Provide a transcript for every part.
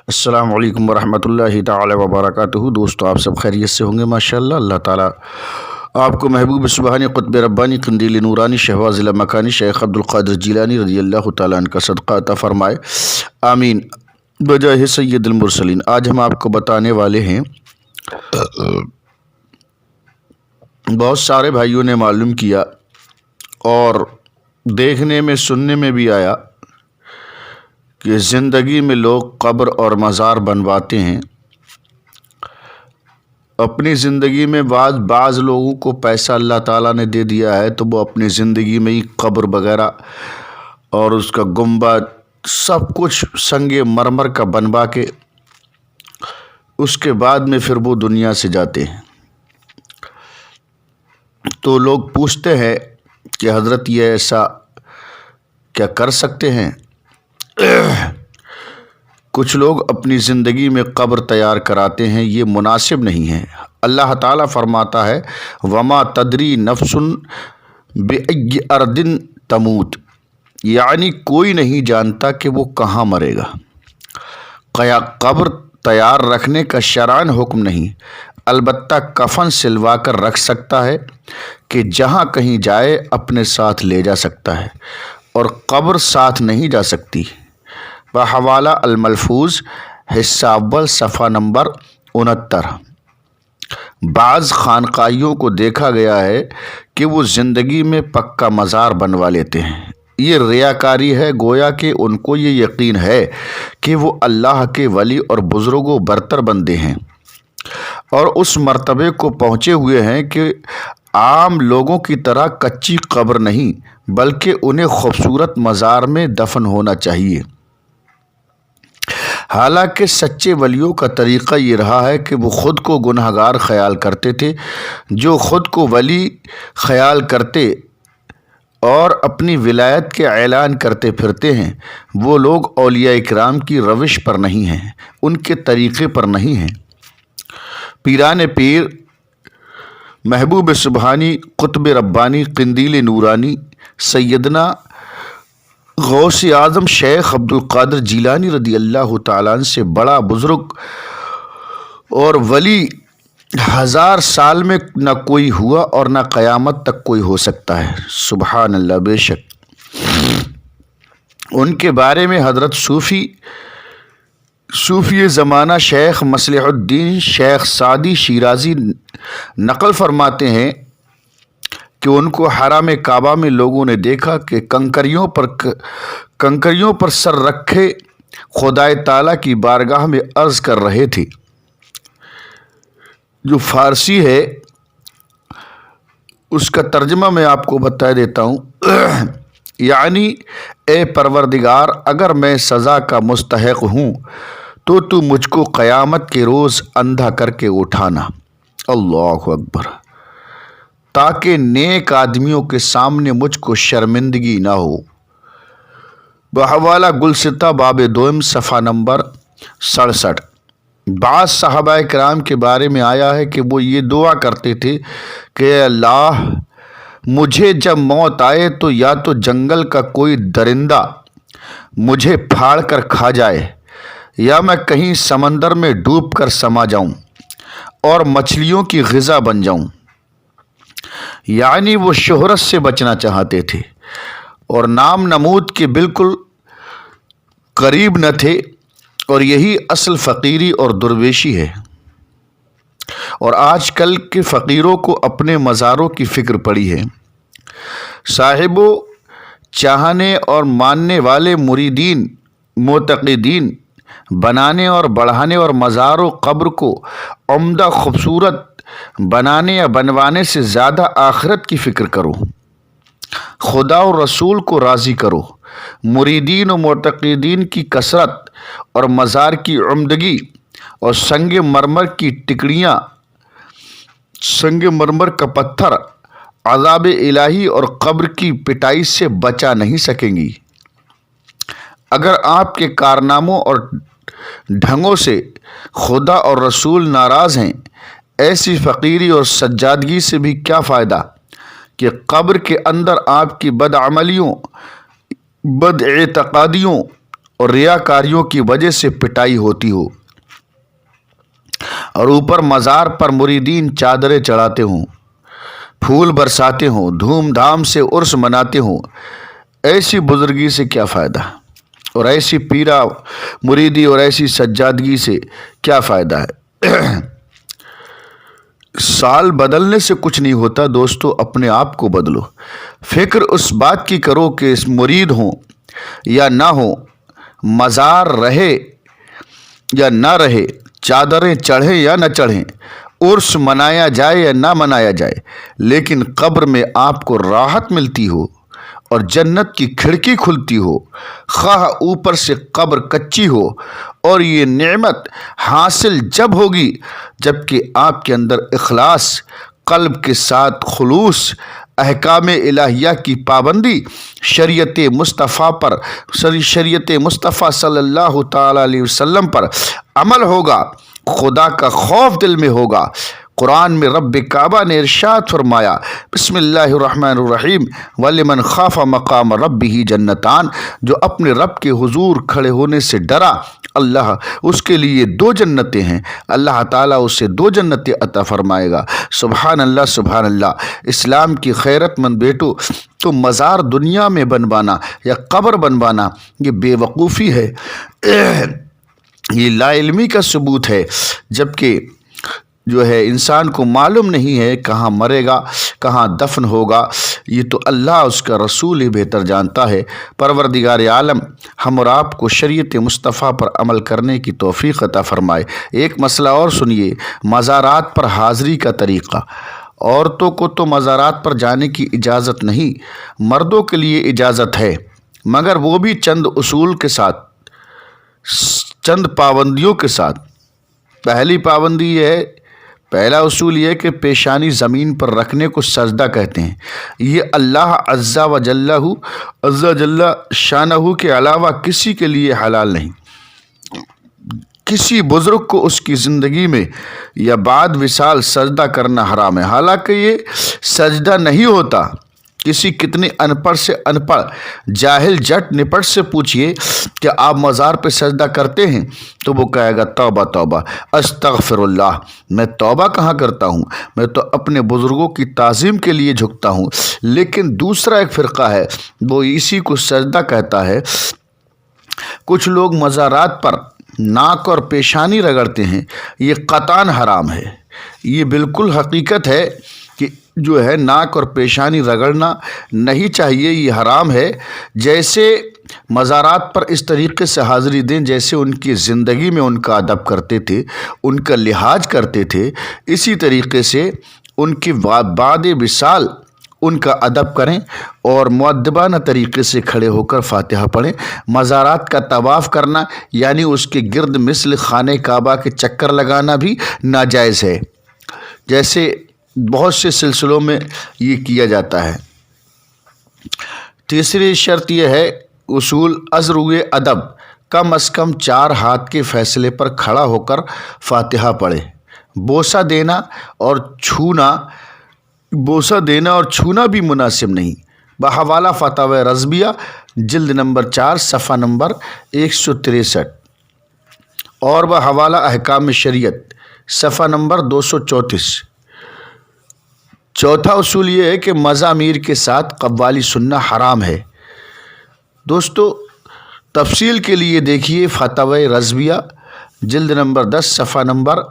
السلام علیکم ورحمۃ اللہ تعالی وبرکاتہ۔ دوستو آپ سب خیریت سے ہوں گے ماشاءاللہ۔ اللہ تعالیٰ آپ کو محبوب سبحانی قطب ربانی قندیل نورانی شہواز ضلع مکانی شیخ عبدالقادر جیلانی رضی اللہ تعالیٰ عنہ کا صدقہ عطا فرمائے، آمین بجاہ سید المرسلین۔ آج ہم آپ کو بتانے والے ہیں، بہت سارے بھائیوں نے معلوم کیا اور دیکھنے میں سننے میں بھی آیا کہ زندگی میں لوگ قبر اور مزار بنواتے ہیں۔ اپنی زندگی میں بعض لوگوں کو پیسہ اللہ تعالیٰ نے دے دیا ہے تو وہ اپنی زندگی میں ہی قبر وغیرہ اور اس کا گنبد سب کچھ سنگ مرمر کا بنوا کے اس کے بعد میں پھر وہ دنیا سے جاتے ہیں۔ تو لوگ پوچھتے ہیں کہ حضرت یہ ایسا کیا کر سکتے ہیں؟ کچھ لوگ اپنی زندگی میں قبر تیار کراتے ہیں، یہ مناسب نہیں ہے۔ اللہ تعالیٰ فرماتا ہے وما تدری نفس بأی ارض تموت، یعنی کوئی نہیں جانتا کہ وہ کہاں مرے گا۔ قبر تیار رکھنے کا شرعاً حکم نہیں، البتہ کفن سلوا کر رکھ سکتا ہے کہ جہاں کہیں جائے اپنے ساتھ لے جا سکتا ہے، اور قبر ساتھ نہیں جا سکتی۔ بحوالہ الملفوظ حصہ اول صفحہ نمبر 69۔ بعض خانقاہیوں کو دیکھا گیا ہے کہ وہ زندگی میں پکا مزار بنوا لیتے ہیں۔ یہ ریاکاری ہے، گویا کہ ان کو یہ یقین ہے کہ وہ اللہ کے ولی اور بزرگ و برتر بندے ہیں اور اس مرتبے کو پہنچے ہوئے ہیں کہ عام لوگوں کی طرح کچی قبر نہیں بلکہ انہیں خوبصورت مزار میں دفن ہونا چاہیے۔ حالانکہ سچے ولیوں کا طریقہ یہ رہا ہے کہ وہ خود کو گنہگار خیال کرتے تھے۔ جو خود کو ولی خیال کرتے اور اپنی ولایت کے اعلان کرتے پھرتے ہیں، وہ لوگ اولیاء کرام کی روش پر نہیں ہیں، ان کے طریقے پر نہیں ہیں۔ پیران پیر محبوب سبحانی قطب ربانی قندیل نورانی سیدنا غوث اعظم شیخ عبدالقادر جیلانی رضی اللہ تعالیٰ عنہ سے بڑا بزرگ اور ولی 1000 سال میں نہ کوئی ہوا اور نہ قیامت تک کوئی ہو سکتا ہے۔ سبحان اللہ، بے شک ان کے بارے میں حضرت صوفی زمانہ شیخ مصلح الدین شیخ سعدی شیرازی نقل فرماتے ہیں کہ ان کو حرم کعبہ میں لوگوں نے دیکھا کہ کنکریوں پر سر رکھے خدائے تعالیٰ کی بارگاہ میں عرض کر رہے تھے۔ جو فارسی ہے اس کا ترجمہ میں آپ کو بتا دیتا ہوں، یعنی اے پروردگار، اگر میں سزا کا مستحق ہوں تو مجھ کو قیامت کے روز اندھا کر کے اٹھانا، اللہ اکبر، تاکہ نیک آدمیوں کے سامنے مجھ کو شرمندگی نہ ہو۔ بحوالہ گلستہ باب دوم صفحہ نمبر 67۔ بعض صحابہ کرام کے بارے میں آیا ہے کہ وہ یہ دعا کرتے تھے کہ اے اللہ، مجھے جب موت آئے تو یا تو جنگل کا کوئی درندہ مجھے پھاڑ کر کھا جائے، یا میں کہیں سمندر میں ڈوب کر سما جاؤں اور مچھلیوں کی غذا بن جاؤں۔ یعنی وہ شہرت سے بچنا چاہتے تھے اور نام نمود کے بالکل قریب نہ تھے، اور یہی اصل فقیری اور درویشی ہے۔ اور آج کل کے فقیروں کو اپنے مزاروں کی فکر پڑی ہے۔ صاحبوں، چاہنے اور ماننے والے مریدین معتقدین بنانے اور بڑھانے اور مزار و قبر کو عمدہ خوبصورت بنانے یا بنوانے سے زیادہ آخرت کی فکر کرو، خدا اور رسول کو راضی کرو۔ مریدین و معتقدین کی کثرت اور مزار کی عمدگی اور سنگ مرمر کی ٹکڑیاں، سنگ مرمر کا پتھر عذاب الہی اور قبر کی پٹائی سے بچا نہیں سکیں گی۔ اگر آپ کے کارناموں اور ڈھنگوں سے خدا اور رسول ناراض ہیں، ایسی فقیری اور سجادگی سے بھی کیا فائدہ کہ قبر کے اندر آپ کی بدعملیوں، بد اعتقادیوں اور रियाकारियों की वजह से पिटाई होती हो और ऊपर मज़ार पर मुरीदीन चादरें चढ़ाते हों, फूल बरसाते हों, धूमधाम से उर्स मनाते हों, ऐसी बुजुर्गी से क्या फ़ायदा और ऐसी पीरा मुरीदी और ऐसी सज्जादगी से क्या फ़ायदा है। साल बदलने से कुछ नहीं होता दोस्तों, अपने आप को बदलो। फिक्र उस बात की करो कि इस मुरीद हों या ना हो, मज़ार रहे या ना रहे, चादरें चढ़ें या न चढ़ें, उर्स मनाया जाए या ना मनाया जाए, लेकिन कब्र में आपको राहत मिलती हो और जन्नत की खिड़की खुलती हो, खाह ऊपर से कब्र कच्ची हो। और ये नेमत हासिल जब होगी जबकि आपके अंदर इखलास, कल्ब के साथ खुलूस, अहकाम इलाहिया की पाबंदी, शरीयत मुस्तफ़ा सल्लल्लाहु ताला अलैहि वसल्लम पर अमल होगा, खुदा का खौफ दिल में होगा। कुरान में रब काबा ने इरशाद फरमाया, बिस्मिल्लाहिर्रहमानिर्रहीम, वलिमन खाफा मकाम रब्बिही जन्नतान, जो अपने रब के हुजूर खड़े होने से डरा, अल्लाह उसके लिए 2 जन्नतें हैं, अल्लाह ताला उसे 2 जन्नतें अता फरमाएगा। सुभान अल्लाह, सुभान अल्लाह। इस्लाम की खैरतमंद बेटो, तो मज़ार दुनिया में बनवाना या कब्र बनवाना ये बेवकूफ़ी है, ये लाइल्मी का सबूत है। जबकि जो है इंसान को मालूम नहीं है कहाँ मरेगा, कहाँ दफन होगा, ये तो अल्लाह उसका रसूल ही बेहतर जानता है। परवरदिगार आलम हम और आपको शरीयत मुस्तफ़ा पर अमल करने की तौफ़ीक़ अता फ़रमाए। एक मसला और सुनिए, मज़ारात पर हाज़री का तरीक़ा। औरतों को तो मज़ारात पर जाने की इजाज़त नहीं, मर्दों के लिए इजाज़त है, मगर वो भी चंद उसूल के साथ, चंद पाबंदियों के साथ। पहली पाबंदी ये है, पहला उसूल ये है कि पेशानी ज़मीन पर रखने को सजदा कहते हैं। ये अल्लाह अज़्ज़ा व जल्ला शानहू के अलावा किसी के लिए हलाल नहीं। किसी बुज़ुर्ग को उसकी ज़िंदगी में या बाद विसाल सजदा करना हराम है। हालांकि ये सजदा नहीं होता। किसी कितने अनपढ़ से अनपढ़ जाहिल जट निपट से पूछिए कि आप मज़ार पे सजदा करते हैं, तो वो कहेगा तौबा तौबा अस्तगफिरुल्लाह, मैं तौबा कहाँ करता हूँ, मैं तो अपने बुज़ुर्गों की ताज़ीम के लिए झुकता हूँ। लेकिन दूसरा एक फ़िरका है, वो इसी को सजदा कहता है। कुछ लोग मज़ारात पर नाक और पेशानी रगड़ते हैं, ये क़तान हराम है। ये बिल्कुल हकीकत है कि जो है नाक और पेशानी रगड़ना नहीं चाहिए, ये हराम है। जैसे मज़ारात पर इस तरीक़े से हाज़िरी दें जैसे उनकी ज़िंदगी में उनका अदब करते थे, उनका लिहाज करते थे, इसी तरीक़े से उनकी बाद विसाल उनका अदब करें और मुअद्दबाना तरीक़े से खड़े होकर फ़ातिहा पढ़ें। मज़ारात का तवाफ़ करना यानी उसके गिर्द मिसल खाने काबा के चक्कर लगाना भी नाजायज़ है, जैसे बहुत से सिलसिलों में ये किया जाता है। तीसरी शर्त यह है, उसूल अज़रुए अदब, कम अज़ कम 4 हाथ के फ़ैसले पर खड़ा होकर फ़ातिहा पढ़े। बोसा देना और छूना भी मुनासिब नहीं। बहवाला फ़तावा रज़बिया जिल्द नंबर 4 सफ़ा नंबर 163 और बहवाला अहकाम शरीयत सफ़ा नंबर 234। चौथा उसूल ये है कि मज़ामीर के साथ कव्वाली सुनना हराम है। दोस्तों तफसील के लिए देखिए फ़तावा रज़बिया जिल्द नंबर 10 सफ़ा नंबर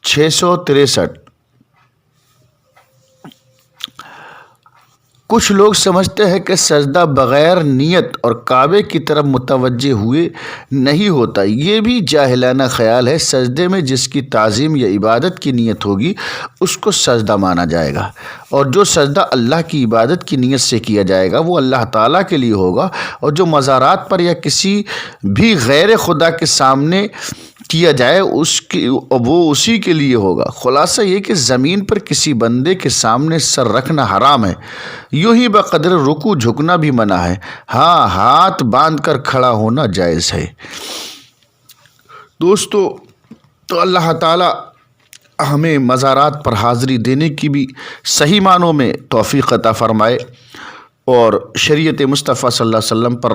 663। कुछ लोग समझते हैं कि सजदा बग़ैर नियत और काबे की तरफ मुतवज्जे हुए नहीं होता। ये भी जाहिलाना ख़याल है। सजदे में जिसकी ताज़ीम या इबादत की नीयत होगी उसको सजदा माना जाएगा, और जो सजदा अल्लाह की इबादत की नीयत से किया जाएगा वो अल्लाह ताला के लिए होगा, और जो मज़ारात पर या किसी भी गैर खुदा के सामने किया जाए वो उसी के लिए होगा। खुलासा ये कि ज़मीन पर किसी बंदे के सामने सर रखना हराम है। यूँ ही बक़दर रुकू झुकना भी मना है। हाँ, हाथ बांध कर खड़ा होना जायज़ है। दोस्तों तो अल्लाह ताला हमें मज़ारात पर हाज़िरी देने की भी सही मानों में तौफ़ीक़ अता फ़रमाए। اور شریعت مصطفیٰ صلی اللہ علیہ وسلم پر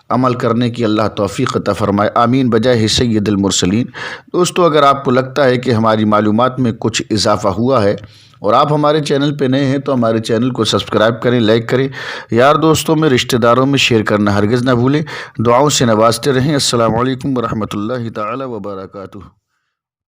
عمل کرنے کی اللہ توفیق عطا فرمائے، آمین بجائے سید المرسلین۔ دوستو، اگر آپ کو لگتا ہے کہ ہماری معلومات میں کچھ اضافہ ہوا ہے اور آپ ہمارے چینل پہ نئے ہیں تو ہمارے چینل کو سبسکرائب کریں، لائک کریں، یار دوستوں میں، رشتہ داروں میں شیئر کرنا ہرگز نہ بھولیں۔ دعاؤں سے نوازتے رہیں۔ السلام علیکم ورحمۃ اللہ تعالی وبرکاتہ۔